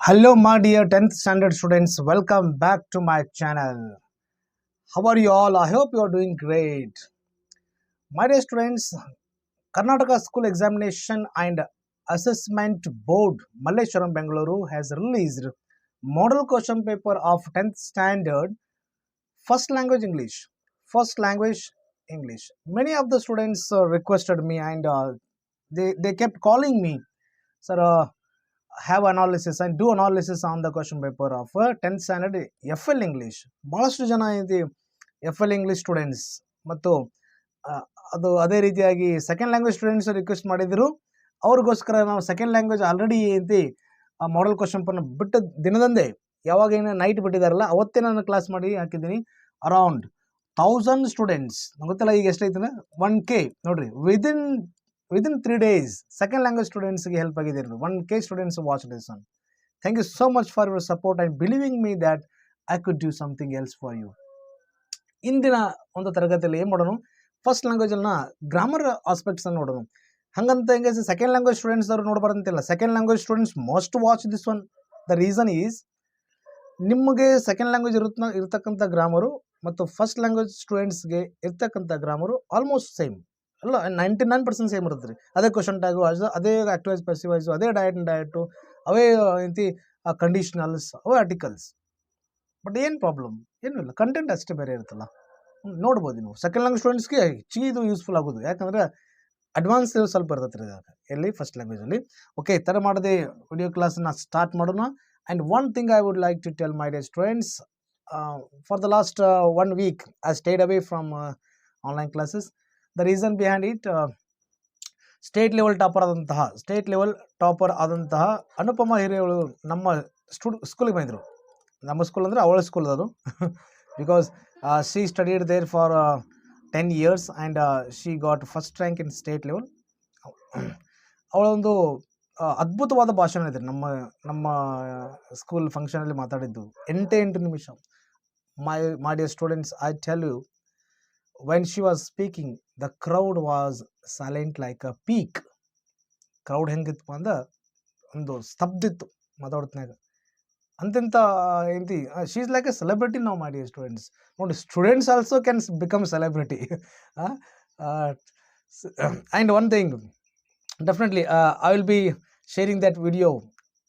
Hello, my dear 10th standard students. Welcome back to my channel. How are you all? I hope you are doing great. My dear students, Karnataka School Examination and Assessment Board, Malleshwaram, Bengaluru has released model question paper of 10th standard first language English. First language English. Many of the students requested me and they kept calling me, sir. Have analysis and do analysis on the question paper of 10th standard FL English. ಬಹಳಷ್ಟು ಜನ ಇದೆ FL English students ಮತ್ತು ಅದು ಅದೇ ರೀತಿಯಾಗಿ second language students request ಮಾಡಿದ್ರು. ಅವ್ರಿಗೋಸ್ಕರ ನಾವು ಸೆಕೆಂಡ್ ಲ್ಯಾಂಗ್ವೇಜ್ ಆಲ್ರೆಡಿ ಐತಿ ಮಾಡೆಲ್ ಕ್ವಶನ್ ಪೇಪರ್ನ ಬಿಟ್ಟ ದಿನದಂದೇ ಯಾವಾಗ ಏನು ನೈಟ್ ಬಿಟ್ಟಿದಾರಲ್ಲ ಅವತ್ತೇ ನಾನು ಕ್ಲಾಸ್ ಮಾಡಿ ಹಾಕಿದ್ದೀನಿ. ಅರೌಂಡ್ 1000 ಸ್ಟೂಡೆಂಟ್ಸ್ ಗೊತ್ತಿಲ್ಲ ಈಗ ಎಷ್ಟೈತೆ 1K ನೋಡ್ರಿ within 3 days second language students ಗೆ ಹೆಲ್ಪ್ ಆಗಿದೆ. 1K students watched this one. Thank you so much for your support and believing me that I could do something else for you. ಇಂದಿನ ಒಂದು ತರಗತಿಯಲ್ಲಿ ಏನು ಮಾಡೋಣ, ಫಸ್ಟ್ ಲ್ಯಾಂಗ್ವೇಜನ್ನ ಗ್ರಾಮರ್ ಆಸ್ಪೆಕ್ಟ್ಸ್ ಅನ್ನು ನೋಡೋಣ. ಹಂಗಂತ ಹೆಂಗೆ ಸೆಕೆಂಡ್ ಲ್ಯಾಂಗ್ವೇಜ್ ಸ್ಟೂಡೆಂಟ್ಸ್ ಅವರು ನೋಡಬಾರ್ದಂತಿಲ್ಲ. Second language students must watch this one. The reason is ನಿಮಗೆ ಸೆಕೆಂಡ್ ಲ್ಯಾಂಗ್ವೇಜ್ ಇರ್ತಕ್ಕಂಥ ಗ್ರಾಮರು ಮತ್ತು ಫಸ್ಟ್ ಲ್ಯಾಂಗ್ವೇಜ್ ಸ್ಟೂಡೆಂಟ್ಸ್ಗೆ ಇರ್ತಕ್ಕಂಥ ಗ್ರಾಮರು ಆಲ್ಮೋಸ್ಟ್ ಸೇಮ್ ಅಲ್ಲ, 99% ಸೇಮ್ ಇರುತ್ತೆ ರೀ. ಅದೇ ಕ್ವಶನ್ ಟ್ಯಾಗು, ಅದೇ ಆಕ್ಟಿವೈಸ್ ಪ್ಯಾಸಿವೈಸು, ಅದೇ ಡಯಟು, ಅವೇ ರೀತಿ ಕಂಡೀಷನಲ್ಸ್, ಅವೇ ಆರ್ಟಿಕಲ್ಸ್. ಬಟ್ ಏನು ಪ್ರಾಬ್ಲಮ್ ಏನೂ ಇಲ್ಲ, ಕಂಟೆಂಟ್ ಅಷ್ಟೇ ಬೇರೆ ಇರುತ್ತಲ್ಲ. ನೋಡ್ಬೋದು ನೀವು ಸೆಕೆಂಡ್ ಲ್ಯಾಂಗ್ವೇಜ್ ಸ್ಟೂಡೆಂಟ್ಸ್ಗೆ ಹೆಚ್ಚಿಗೆ ಇದು ಯೂಸ್ಫುಲ್ ಆಗೋದು, ಯಾಕಂದರೆ ಅಡ್ವಾನ್ಸ್ ಸ್ವಲ್ಪ ಇರ್ತೈತೆ ರೀ ಇದಾಗ ಎಲ್ಲಿ ಫಸ್ಟ್ ಲ್ಯಾಂಗ್ವೇಜಲ್ಲಿ. ಓಕೆ, ಥರ ಮಾಡದೆ ವಿಡಿಯೋ ಕ್ಲಾಸನ್ನ ಸ್ಟಾರ್ಟ್ ಮಾಡೋಣ. And one thing I would like to tell my dear students, for the last 1 week I stayed away from online classes. The reason behind it, state level topper ಆದಂತಹ ಅನುಪಮ ಹಿರೇಗಳು ನಮ್ಮ ಸ್ಕೂಲಿಗೆ ಬಂದಿದ್ರು. ನಮ್ಮ school ಅಂದರೆ ಅವಳ school ಅದು. Because she studied there for 10 years and she got first rank in state level. ಅವಳೊಂದು ಅದ್ಭುತವಾದ ಭಾಷಣ ಇದೆ ನಮ್ಮ ಸ್ಕೂಲ್ ಫಂಕ್ಷನಲ್ಲಿ ಮಾತಾಡಿದ್ದು 8 ನಿಮಿಷ. My dear students, I tell you, when she was speaking, the crowd was silent like a peak. Crowd ಹೆಂಗಿತ್ತು ಅಂದ್ರೆ ಒಂದು ಸ್ತಬ್ಧಿತ್ತು ಮಾತಾಡ್ತಿನಾಗ. ಅಂತೆಂಥ ఏంటి, she is like a celebrity ನಾವು, ಮೈ ಡಿಯರ್ ಸ್ಟೂಡೆಂಟ್ಸ್. ನೋಡಿ, students also can become celebrity. And one thing, definitely I will be sharing that video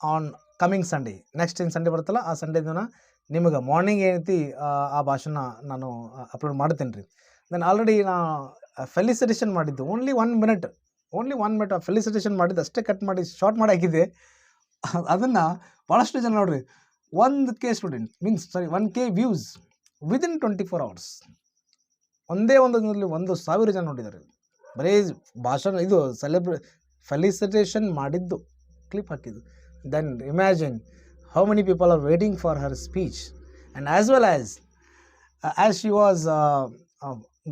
on coming Sunday. Next ಏನು ಸಂಡೇ ಬರುತ್ತಲ್ಲ ಆ ಸಂಡೇ ದಿನ ನಿಮಗೆ ಮಾರ್ನಿಂಗ್ ಏನೈತಿ ಆ ಭಾಷಣ ನಾನು ಅಪ್ಲೋಡ್ ಮಾಡ್ತೇನೆ ರೀ. ದೆನ್ ಆಲ್ರೆಡಿ ನಾ ಫೆಲಿಸಿಟೇಷನ್ ಮಾಡಿದ್ದು ಓನ್ಲಿ 1 minute ಫೆಲಿಸಿಟೇಷನ್ ಮಾಡಿದ್ದು ಅಷ್ಟೇ ಕಟ್ ಮಾಡಿ ಶಾರ್ಟ್ ಮಾಡಿ ಹಾಕಿದ್ದೆ. ಅದನ್ನು ಭಾಳಷ್ಟು ಜನ ನೋಡ್ರಿ 1K student 1K views within 24 hours. ಒಂದೇ ಒಂದು ದಿನದಲ್ಲಿ 1,000 ಜನ ನೋಡಿದ್ದಾರೆ. ಬರೀ ಭಾಷಣ ಇದು ಫೆಲಿಸಿಟೇಷನ್ ಮಾಡಿದ್ದು ಕ್ಲಿಪ್ ಹಾಕಿದ್ದು. Then imagine how many people are waiting for her speech, and as well as she was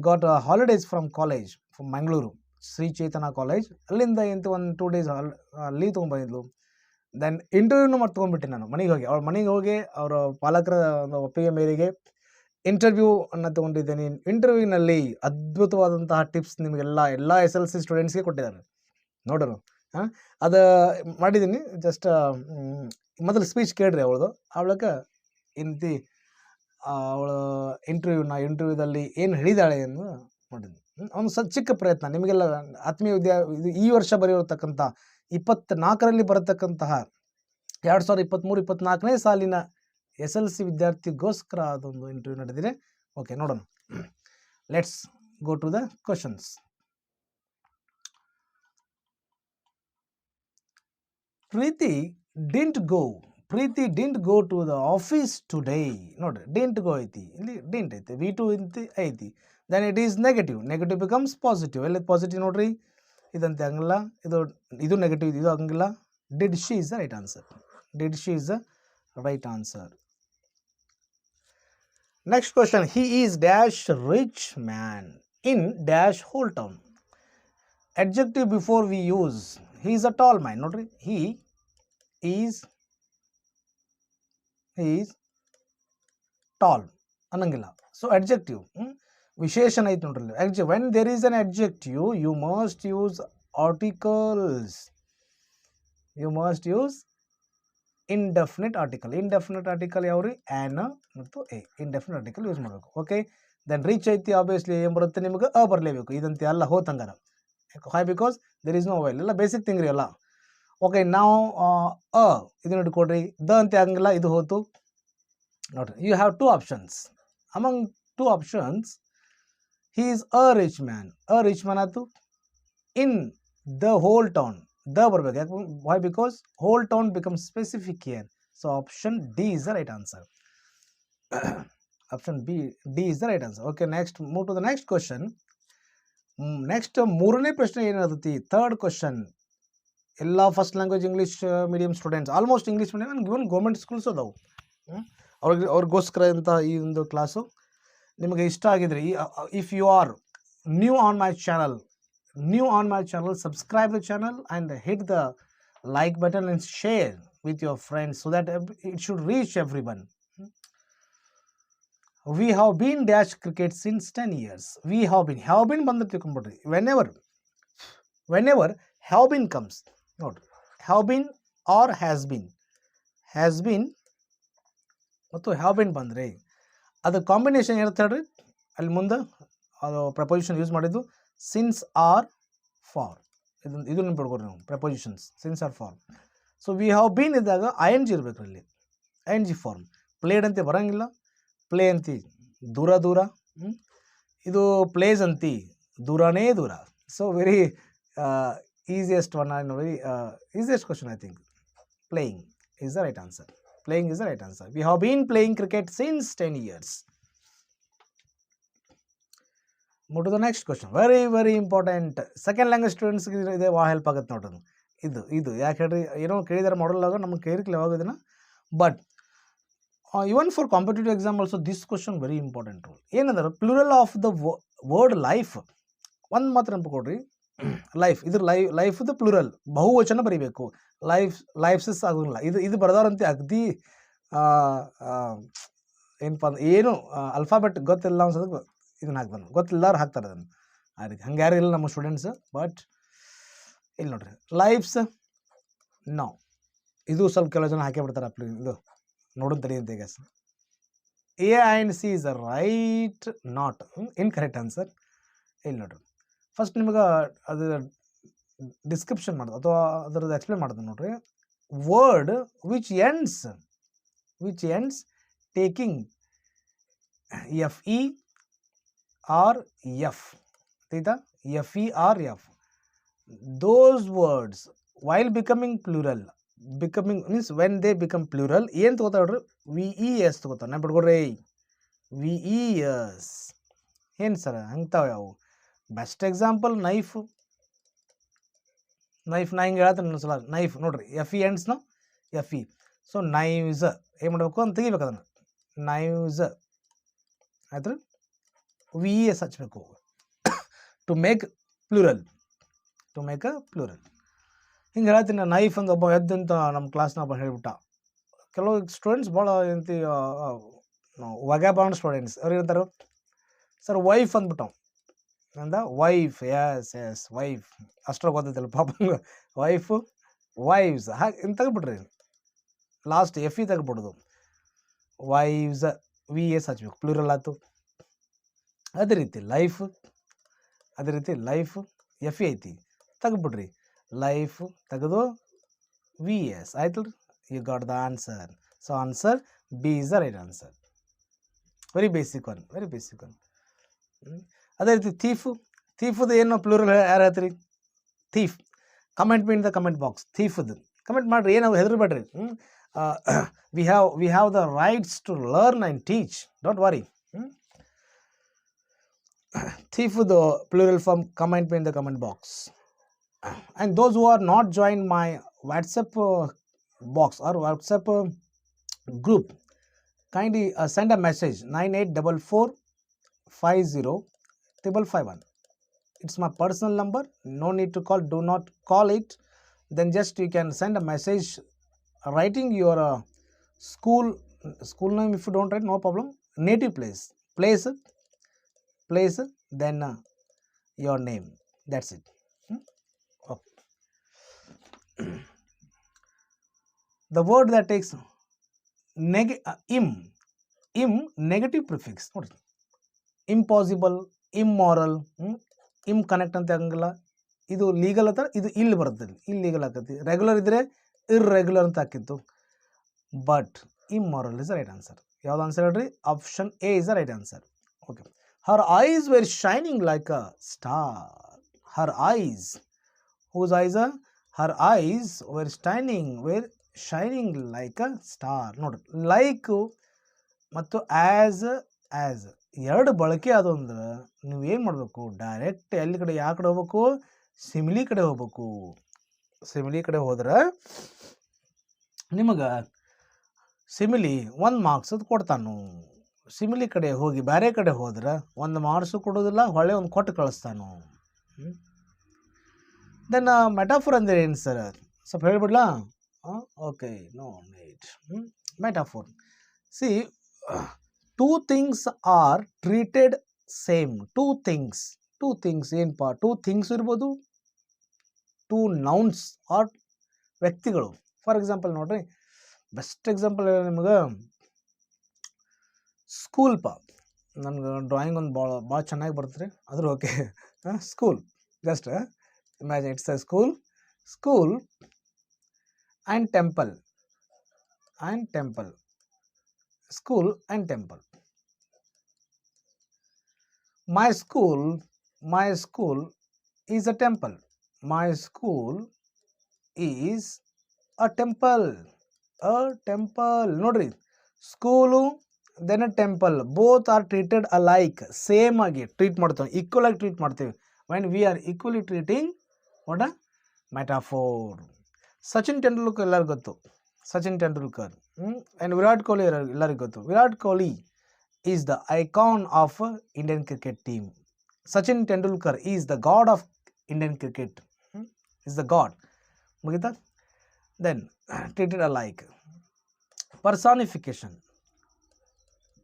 got holidays from college, from Mangaluru Sri Chaitanya College. ಅಲ್ಲಿಂದ ಇಂತ 1-2 days ಲೀವ್ ತೊಗೊಂಡ್ಬಂದಿದ್ಲು. ದೆನ್ ಇಂಟರ್ವ್ಯೂನು ತೊಗೊಂಡ್ಬಿಟ್ಟೆ ನಾನು ಮನೆಗೆ ಹೋಗಿ. ಅವಳ ಮನೆಗೆ ಹೋಗಿ ಅವರ ಪಾಲಕರ ಒಂದು ಒಪ್ಪಿಗೆ ಮೇರೆಗೆ ಇಂಟರ್ವ್ಯೂ ಅನ್ನು ತೊಗೊಂಡಿದ್ದೇನೆ. ಇಂಟರ್ವ್ಯೂನಲ್ಲಿ ಅದ್ಭುತವಾದಂತಹ ಟಿಪ್ಸ್ ಎಲ್ಲ SLC ಸ್ಟೂಡೆಂಟ್ಸ್ಗೆ ಕೊಟ್ಟಿದ್ದಾರೆ. ನೋಡೋರು ಅದು ಮಾಡಿದ್ದೀನಿ. ಜಸ್ಟ್ ಮೊದಲು ಸ್ಪೀಚ್ ಕೇಳ್ರಿ ಅವಳದು. ಅವಳಕ್ಕೆ ಇಂತಿ ಅವಳು ಇಂಟರ್ವ್ಯೂದಲ್ಲಿ ಏನು ಹೇಳಿದಾಳೆ ಎಂದು ನೋಡಿದ್ವಿ. ಒಂದು ಚಿಕ್ಕ ಪ್ರಯತ್ನ ನಿಮಗೆಲ್ಲ ಆತ್ಮೀಯ ಇದು ಈ ವರ್ಷ ಬರೆಯಿರತಕ್ಕಂಥ 24ರಲ್ಲಿ ಬರತಕ್ಕಂತಹ 2023-24ನೇ ಸಾಲಿನ SLC ವಿದ್ಯಾರ್ಥಿಗೋಸ್ಕರ ಅದೊಂದು ಇಂಟರ್ವ್ಯೂ ನಡೆದಿದೆ. ಓಕೆ, ನೋಡೋಣ. Let's go to the questions. Preeti didn't go to the office today. ನೋಡ್ರಿ, ಡಿಂಟ್ ಗೋ ಐತಿ, ಇಲ್ಲಿ ಡಿಂಟ್ ಐತಿ, V2 ಐತಿ. Then it is negative becomes positive. ಎಲ್ಲಿ ಪಾಸಿಟಿವ್ ನೋಡ್ರಿ, ಇದಂತೆ ಹಂಗಿಲ್ಲ, ಇದು ನೆಗೆಟಿವ್, ಇದು ಹಂಗಿಲ್ಲ. Did she is the right answer. Next question, he is dash rich man in dash whole town. Adjective before we use. He is a tall man. ನೋಡ್ರಿ, he is tall ಅನ್ನಂಗಿಲ್ಲ. So adjective ವಿಶೇಷಣ ಐತೆ ನೋಡ್ರಿ. When there is an adjective you must use articles. indefinite article ಯಾವ್ರಿ an ಮತ್ತು a indefinite article use ಮಾಡಬೇಕು. Okay, then reach ಐತಿ obviously ಏನು ಬರುತ್ತೆ ನಿಮಗೆ ಅ ಬರಲೇಬೇಕು, ಇದಂತೆ ಎಲ್ಲ ಹೋತಂಗಾರ. Why because there is no while, ಎಲ್ಲ ಬೇಸಿಕ್ ಥಿಂಗ್ ರೀ ಎಲ್ಲ. ಓಕೆ, ನಾವು ಇದನ್ನ ಹಿಡ್ಕೊಡ್ರಿ, ದ ಅಂತ ಆಗಂಗಿಲ್ಲ, ಇದು ಹೋತು ನೋಡ್ರಿ. You have two options, among two options he is a rich man ಆಯ್ತು. In the whole town the ಬರ್ಬೇಕು, ಯಾಕೆ? Why because whole town become specific here. So option D is the right answer. Option D is the right answer. Okay, next move to the next question. Next ಮೂರನೇ ಪ್ರಶ್ನೆ ಏನಾಗುತ್ತೆ? Third question. ಎಲ್ಲ first language English medium students, almost English medium, even government schools ಅದಾವು, ಅವ್ರಿಗೋಸ್ಕರ ಇಂಥ ಈ ಒಂದು class ನಿಮಗೆ ಇಷ್ಟ ಆಗಿದ್ರೆ, if you are new on my channel, subscribe the channel and hit the like button and share with your friends so that it should reach everyone. We have been dash cricket since 10 years. We have been ಬಂದು ತಿಳ್ಕೊಂಡ್ಬಿಡ್ರಿ. whenever have been comes, ನೋಡ್ರಿ, have been or has been ಮತ್ತು have been ಬಂದ್ರೆ ಅದು combination ಇರುತ್ತೆ ಹೇಳ್ರಿ. ಅಲ್ಲಿ ಮುಂದೆ ಅದು ಪ್ರಪೋಸಿಷನ್ ಯೂಸ್ ಮಾಡಿದ್ದು ಸಿನ್ಸ್ ಆರ್ ಫಾರ್, ಇದು ನೆನ್ಪಿಡ್ಕೊಡ್ರಿ ನಾವು, prepositions since are for. So we have been ಇದ್ದಾಗ ಐ ಎನ್ ಜಿ ಇರಬೇಕು ಅಲ್ಲಿ, I N G form. Played ಅಂತೆ ಬರೋಂಗಿಲ್ಲ, ಪ್ಲೇ ಅಂತಿ ದೂರ, ಇದು ಪ್ಲೇಸ್ ಅಂತಿ ದೂರನೇ ದೂರ. So very easiest one, very easiest question I think. Playing is the right answer. Playing is the right answer. We have been playing cricket since 10 years. Move to the next question. Very, very important. Second language students ಇದೆ ವಾ help ಆಗುತ್ತೆ ನೋಡೋದು. ಇದು ಯಾಕೆ ಹೇಳ್ರಿ, ಏನೋ ಕೇಳಿದಾರೆ ಮಾಡಲಾಗ ನಮ್ಗೆ ಕೇಳಿರ್ಲಿಲ್ಲ ಯಾವಾಗ ಇದನ್ನು. But even for competitive exam also this question very important rule. ಏನಂದ್ರೆ plural of the word life, ಒಂದು ಮಾತ್ರ ನೆನಪುಕೊಡ್ರಿ. ಲೈಫ್, ಇದ್ರ ಲೈಫ್ದು ಪ್ಲೂರಲ್ ಬಹುವಚನ ಬರೀಬೇಕು. ಲೈಫ್ಸಸ್ ಆಗೋಂಗಿಲ್ಲ. ಇದು ಬರೆದವ್ರಂತೆ ಅಗದಿ ಏನಪ್ಪ ಅಂದ್ರೆ ಏನು ಅಲ್ಫಾಬೆಟ್ ಗೊತ್ತಿಲ್ಲ ಅನ್ಸೋದಕ್ಕೆ ಇದನ್ನ ಹಾಕ್ತಾನೆ, ಗೊತ್ತಿಲ್ಲಾರು ಹಾಕ್ತಾರೆ ಅದನ್ನು. ಆ ರೀತಿ ಹಂಗೆ ಯಾರು ಇಲ್ಲ ನಮ್ಮ ಸ್ಟೂಡೆಂಟ್ಸ್. ಬಟ್ ಇಲ್ಲಿ ನೋಡ್ರಿ, ಲೈಫ್ಸ್ ನೋ, ಇದು ಸ್ವಲ್ಪ ಕೆಲವು ಜನ ಹಾಕಿ ಬಿಡ್ತಾರೆ. ಇದು ನೋಡೋಣ ತಡಿ ಅಂತ. ಈಗ A and C is a right, not incorrect answer. ಇಲ್ಲಿ ನೋಡ್ರಿ, ಫಸ್ಟ್ ನಿಮಗೆ ಅದು ಡಿಸ್ಕ್ರಿಪ್ಷನ್ ಮಾಡೋದು ಅಥವಾ ಅದರದ್ದು ಎಕ್ಸ್ಪ್ಲೇನ್ ಮಾಡೋದು ನೋಡ್ರಿ. Word which ends taking F E R F, ಆಯ್ತಾ? F E R F, those words while becoming plural, means when they become plural ಏನು ತಗೋತಾವ್ರಿ? ವಿ ಇ ಎಸ್ ತಗೋತಾವ. ನಾನು ಬಿಡ್ಕೊಡ್ರಿ, ವಿ ಇ ಎಸ್. ಏನು ಸರ್ ಹಂಗ್ತಾವ ಯಾವ? Best example knife. ನಾ ಹಿಂಗೆ ಹೇಳ್ತೀನಿ ಇನ್ನೊಂದ್ಸಲ. ನೈಫ್ ನೋಡ್ರಿ, ಎಫ್ ಇ ಎಂಡ್ಸ್ನ ಎಫ್ ಇ. ಸೊ ನೈವ್ಸ್ ಏನು ಮಾಡಬೇಕು ಅಂತ ತೆಗಿಬೇಕು ಅದನ್ನು, ನೈವ್ಸ್ ಆಯ್ತು. ವಿ ಇ ಎಸ್ ಹಚ್ಚಬೇಕು ಟು ಮೇಕ್ ಪ್ಲೂರಲ್. ಹಿಂಗೆ ಹೇಳ್ತೀನಿ. ನೈಫ್ ಅಂತ ಒಬ್ಬ ಎದ್ದಂತ ನಮ್ಮ ಕ್ಲಾಸ್ನ ಒಬ್ಬ ಹೇಳ್ಬಿಟ್ಟ. ಕೆಲವು ಸ್ಟೂಡೆಂಟ್ಸ್ ಭಾಳ ಎಂತಿ ವಗ್ಯಾಬಾಂಡ್ ಸ್ಟೂಡೆಂಟ್ಸ್ ಅವ್ರು ಹೇಳ್ತಾರೆ, ಸರ್ ವೈಫ್ ಅಂದ್ಬಿಟ್ಟವು ಅಂದ. ವೈಫ್, ಎಸ್ ವೈಫ್, ಅಷ್ಟರ ಗೊತ್ತೈತಿಲ್ಲ ಪಾಪ ವೈವ್ಸ್ ಹಾಗೆ ಇನ್ನು ತೆಗೆದ್ಬಿಟ್ರಿ. ಲಾಸ್ಟ್ ಎಫ್ ಇ ತೆಗೆದ್ಬಿಡೋದು, ವೈವ್ಸ್ ವಿ ಎಸ್ ಹಚ್ಬೇಕು, ಪ್ಲೂರಲ್ ಆಯ್ತು. ಅದೇ ರೀತಿ ಲೈಫ್ ಎಫ್ ಇ ಐತಿ, ತೆಗೆದ್ಬಿಡ್ರಿ, ಲೈಫ್ ತೆಗೆದು V E S. You got the answer. So answer B is the right answer. Very basic one. ಅದೇ ರೀತಿ ಥೀಫುದು ಏನು ಪ್ಲೂರಲ್ ಯಾರು ಹೇಳ್ತೀರಿ? Thief. Comment mean the comment box. ಥೀಫುದು ಕಮೆಂಟ್ ಮಾಡಿರಿ, ಏನು ಹೆದರ್ಬೇಡ್ರಿ. We have the rights to learn and teach, don't worry. ಥೀಫುದು plural form comment mean the comment box. And those who are not join my WhatsApp box or WhatsApp group, kindly send a message 9844505551. It's my personal number, no need to call, do not call it. Then just you can send a message writing your school name. If you don't write, no problem. Native place, then your name, that's it. Okay. the word that takes im negative prefix ನೋಡ್ರಿ, impossible, immoral, ಇಮ್ connect ಅಂತ ಆಗಂಗಿಲ್ಲ. ಇದು legal ಅಥವಾ ಇದು ಇಲ್ಲಿ ಬರ್ತದೆ, illegal ಆಗ್ತೈತಿ. Regular ಇದ್ರೆ ಇರ್ರೆಗ್ಯುಲರ್ ಅಂತ ಹಾಕಿತ್ತು. But immoral is the right answer. ಯಾವ್ದು ಆನ್ಸರ್ ಹೇಳ್ರಿ? Option A is the right answer. Okay. Her eyes were shining like a star. Her eyes, whose eyes are? Her eyes were shining like a star. ನೋಡ್ರಿ, like ಮತ್ತು as ಎರಡು ಬಳಕೆ ಅದು ಅಂದ್ರೆ ನೀವೇನು ಮಾಡಬೇಕು? ಡೈರೆಕ್ಟ್ ಎಲ್ಲಿ ಕಡೆ, ಯಾವ ಕಡೆ ಹೋಗ್ಬೇಕು? ಸಿಮಿಲಿ ಕಡೆ ಹೋಗ್ಬೇಕು. ಸಿಮಿಲಿ ಕಡೆ ಹೋದ್ರೆ ನಿಮಗೆ ಸಿಮಿಲಿ 1 ಮಾರ್ಕ್ಸ್ ಅದು ಕೊಡ್ತಾನು. ಸಿಮಿಲಿ ಕಡೆ ಹೋಗಿ ಬೇರೆ ಕಡೆ ಹೋದ್ರೆ 1 ಮಾರ್ಕ್ಸು ಕೊಡೋದಿಲ್ಲ, ಹೊಳೆ ಒಂದು ಕೊಟ್ಟು ಕಳಿಸ್ತಾನು. ದೆನ್ ಮೆಟಾಫೋರ್ ಅಂದರೆ ಏನು ಸರ್? ಸ್ವಲ್ಪ ಹೇಳ್ಬಿಡ್ಲಾ? Okay, no need. Metaphor, see, 2 things are treated same. 2 things ಏನಪ್ಪ? 2 things ಇರ್ಬೋದು, 2 nouns ಆರ್ ವ್ಯಕ್ತಿಗಳು. ಫಾರ್ ಎಕ್ಸಾಂಪಲ್ ನೋಡ್ರಿ, ಬೆಸ್ಟ್ ಎಕ್ಸಾಂಪಲ್ ನಿಮಗೆ ಸ್ಕೂಲ್ ಪಾ. ನನಗೆ ಡ್ರಾಯಿಂಗ್ ಒಂದು ಭಾಳ ಚೆನ್ನಾಗಿ ಬರ್ತದೆ ಆದರೂ okay. School, just imagine it's a school and temple, school and temple. My school is a temple. My school is a temple. ನೋಡ್ರಿ, school then temple, both are treated alike. Same ಆಗಿ treat ಮಾಡ್ತೇವೆ, equal ಆಗಿ treat ಮಾಡ್ತೇವೆ. when we are equally treating what a metaphor. Sachin Tendulkar ಎಲ್ಲರಿಗೂ ಗೊತ್ತು, Sachin Tendulkar. And Virat Kohli ಎಲ್ಲರಿಗೂ ಗೊತ್ತು. Virat Kohli is the icon of Indian cricket team. Sachin Tendulkar is the god of Indian cricket, is the god. ಮುಗಿತಾ? Then treated alike.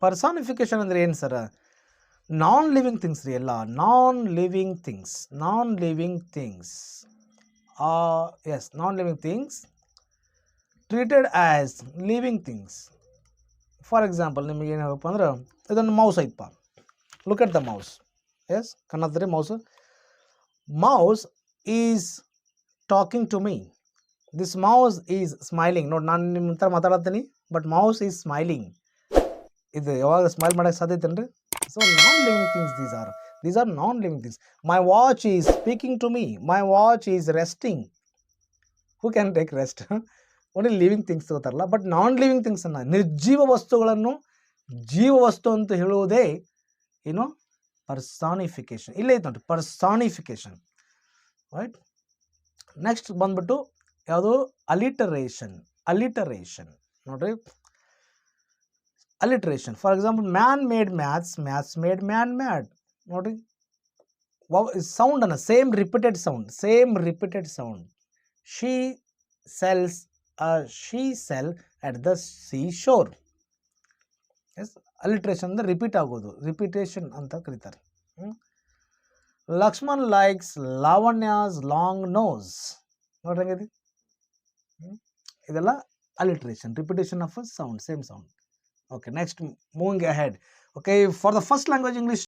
Personification ಅಂದರೆ ಏನು sir? Non living things ರೀ ಎಲ್ಲ. Non living things yes, non living things treated as living things. For example ನಿಮಗೆ ಏನು ಹೇಳಪ್ಪ ಅಂದ್ರೆ, ಇದೊಂದು ಮೌಸ್ ಐತಪ್ಪ. Look at the mouse. Yes, Kannada mouse. Mouse is talking to me. This mouse is smiling. ನೋಡಿ, ನಾನು ನಿಮ್ಮ ಹತ್ರ ಮಾತಾಡತ್ತೀನಿ, ಬಟ್ ಮೌಸ್ ಈಸ್ ಸ್ಮೈಲಿಂಗ್. ಇದು ಯಾವಾಗ ಸ್ಮೈಲ್ ಮಾಡೋಕ್ಕೆ ಸಾಧ್ಯತೆನ್ರಿ? So non-living things these are non-living things. My watch is speaking to me. My watch is resting. Who can take rest? Only living things ಗೊತ್ತಾರಲ್ಲ. ಬಟ್ ನಾನ್ ಲಿವಿಂಗ್ ಥಿಂಗ್ಸ್ ಅನ್ನ, ನಿರ್ಜೀವ ವಸ್ತುಗಳನ್ನು ಜೀವ ವಸ್ತು ಅಂತ ಹೇಳುವುದೇ ಏನು? ಪರ್ಸಾನಿಫಿಕೇಶನ್. ಇಲ್ಲೇ ಐತೆ ನೋಡ್ರಿ, ಪರ್ಸಾನಿಫಿಕೇಶನ್. ರೈಟ್. ನೆಕ್ಸ್ಟ್ ಬಂದ್ಬಿಟ್ಟು ಯಾವುದು? ಅಲಿಟರೇಷನ್. ನೋಡ್ರಿ, alliteration. For example, man made maths made man mad. ನೋಡ್ರಿ, ಸೌಂಡ್ ಅನ್ನ, same repeated sound. she sells she sell at the seashore. Yes, alliteration ಅಂದ್ರೆ ರಿಪೀಟ್ ಆಗೋದು, ರಿಪಿಟೇಷನ್ ಅಂತ ಕರೀತಾರೆ. Lakshman likes Lavanya's long nose. ನೋಡ್ರಿ ಹೆಂಗಿದೆ? ಇದೆಲ್ಲ alliteration, repetition of a sound, same sound. Okay, next, moving ahead. Okay, for the first language English